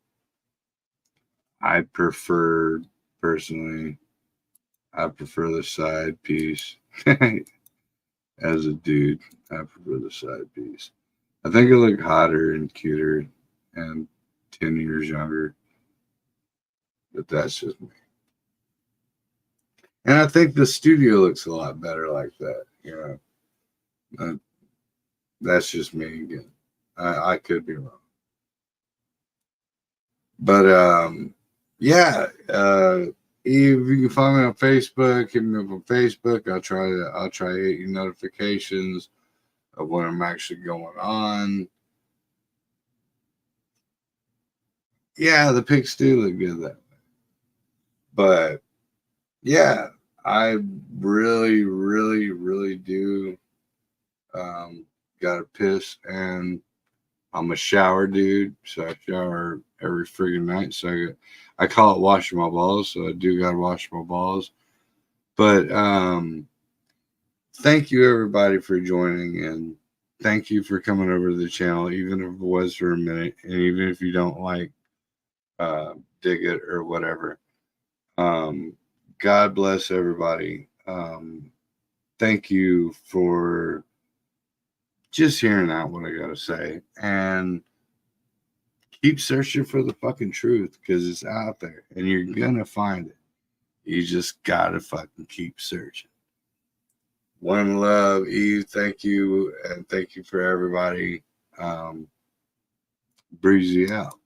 I prefer personally. I prefer the side piece. As a dude, I prefer the side piece. I think I look hotter and cuter and 10 years younger, but that's just me. And I think the studio looks a lot better like that. You know, that's just me again. I could be wrong, but yeah. If you can find me on Facebook, hit me up on Facebook. I'll try to get you notifications of when I'm actually going on. Yeah, the pics do look good that way. But yeah, I really, really, really do gotta piss, and I'm a shower dude, so I shower every friggin' night. So I call it washing my balls, so I do gotta wash my balls. But thank you everybody for joining, and thank you for coming over to the channel, even if it was for a minute, and even if you don't like dig it or whatever. God bless everybody. Thank you for just hearing out what I gotta say, and keep searching for the fucking truth because it's out there and you're gonna find it. You just gotta fucking keep searching. One love, Eve. Thank you, and thank you for everybody. Breezy out.